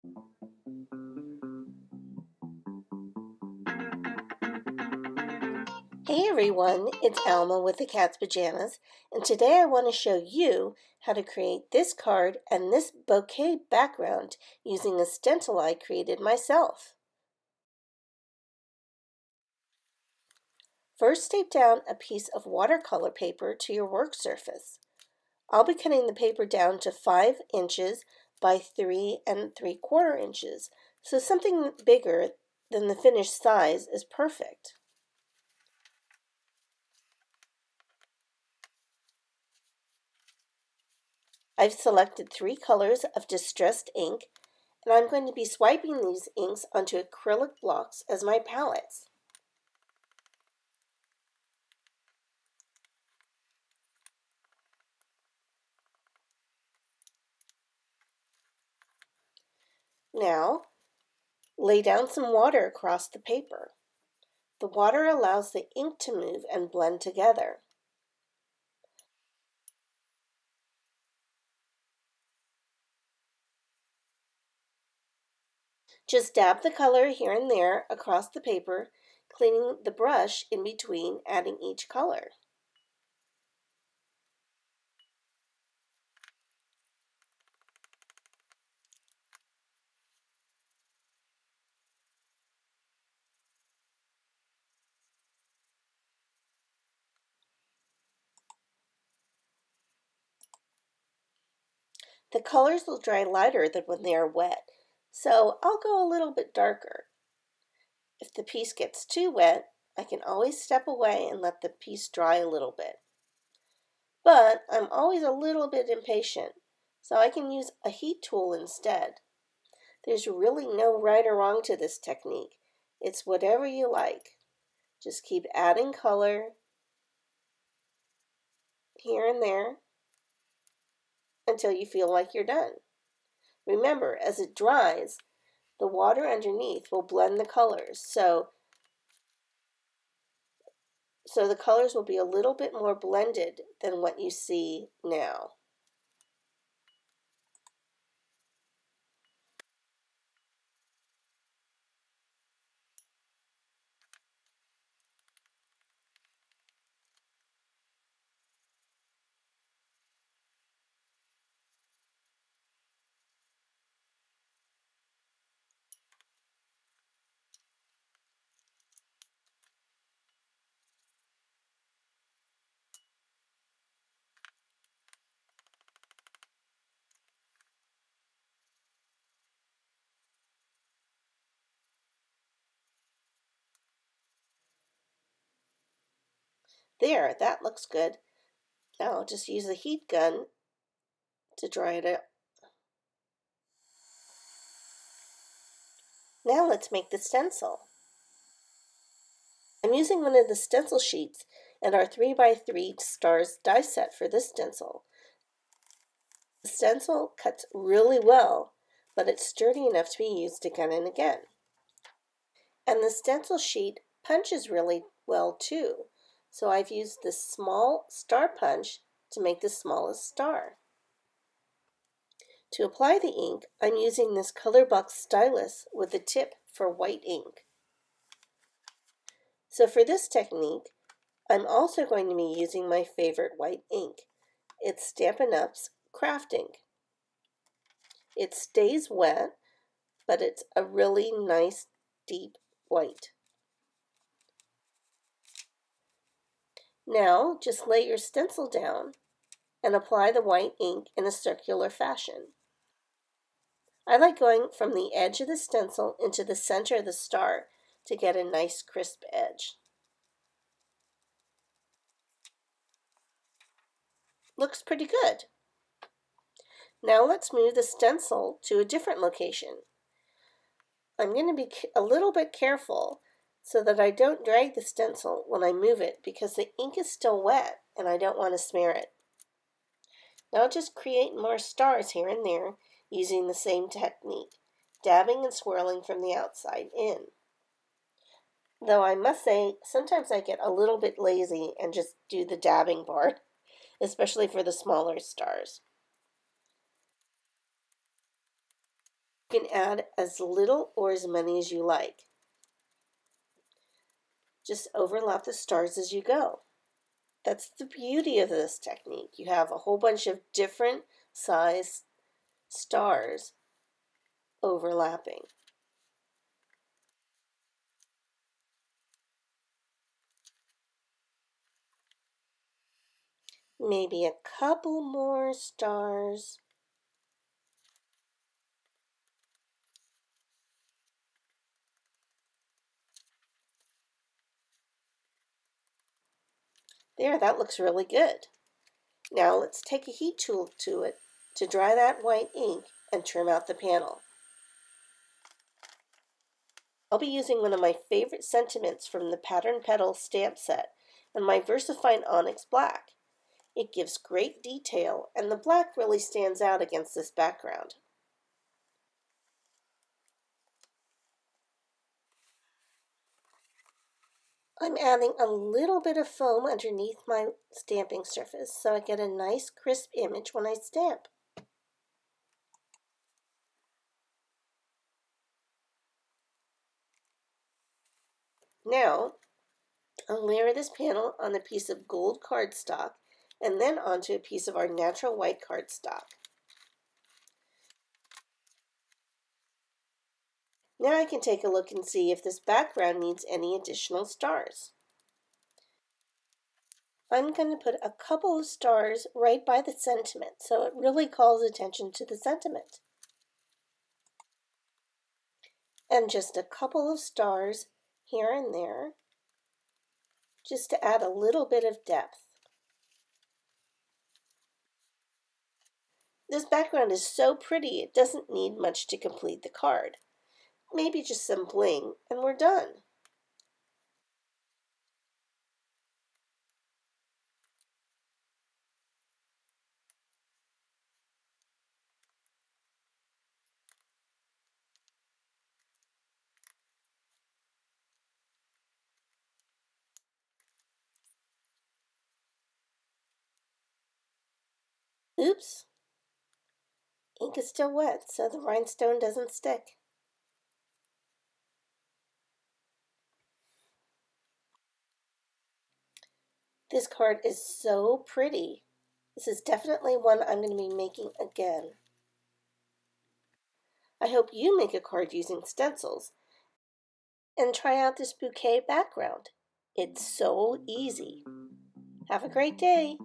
Hey everyone, it's Alma with the Cat's Pajamas, and today I want to show you how to create this card and this bouquet background using a stencil I created myself. First, tape down a piece of watercolor paper to your work surface. I'll be cutting the paper down to 5 inches by 3 3/4 inches, so something bigger than the finished size is perfect. I've selected 3 colors of distressed ink, and I'm going to be swiping these inks onto acrylic blocks as my palettes. Now, lay down some water across the paper. The water allows the ink to move and blend together. Just dab the color here and there across the paper, cleaning the brush in between, adding each color. The colors will dry lighter than when they are wet, so I'll go a little bit darker. If the piece gets too wet, I can always step away and let the piece dry a little bit. But I'm always a little bit impatient, so I can use a heat tool instead. There's really no right or wrong to this technique. It's whatever you like. Just keep adding color here and there until you feel like you're done. Remember, as it dries, the water underneath will blend the colors, so the colors will be a little bit more blended than what you see now. There, that looks good. Now I'll just use a heat gun to dry it out. Now let's make the stencil. I'm using one of the stencil sheets and our 3x3 stars die set for this stencil. The stencil cuts really well, but it's sturdy enough to be used again and again. And the stencil sheet punches really well too, so I've used this small star punch to make the smallest star. To apply the ink, I'm using this color box stylus with a tip for white ink. So for this technique, I'm also going to be using my favorite white ink. It's Stampin' Up's Craft Ink. It stays wet, but it's a really nice deep white. Now just lay your stencil down and apply the white ink in a circular fashion. I like going from the edge of the stencil into the center of the star to get a nice crisp edge. Looks pretty good. Now let's move the stencil to a different location. I'm going to be a little bit careful so that I don't drag the stencil when I move it because the ink is still wet and I don't want to smear it. Now just create more stars here and there using the same technique, dabbing and swirling from the outside in. Though I must say, sometimes I get a little bit lazy and just do the dabbing part, especially for the smaller stars. can add as little or as many as you like. Just overlap the stars as you go. That's the beauty of this technique. You have a whole bunch of different size stars overlapping. Maybe a couple more stars. There, that looks really good. Now let's take a heat tool to it to dry that white ink and trim out the panel. I'll be using one of my favorite sentiments from the Pattern Petal stamp set and my VersaFine Onyx Black. It gives great detail and the black really stands out against this background. I'm adding a little bit of foam underneath my stamping surface so I get a nice crisp image when I stamp. Now, I'll layer this panel on a piece of gold cardstock and then onto a piece of our natural white cardstock. Now I can take a look and see if this background needs any additional stars. I'm going to put a couple of stars right by the sentiment so it really calls attention to the sentiment. And just a couple of stars here and there, just to add a little bit of depth. This background is so pretty it doesn't need much to complete the card. Maybe just some bling and we're done. Oops, ink is still wet so the rhinestone doesn't stick. This card is so pretty. This is definitely one I'm going to be making again. I hope you make a card using stencils and try out this bouquet background. It's so easy. Have a great day.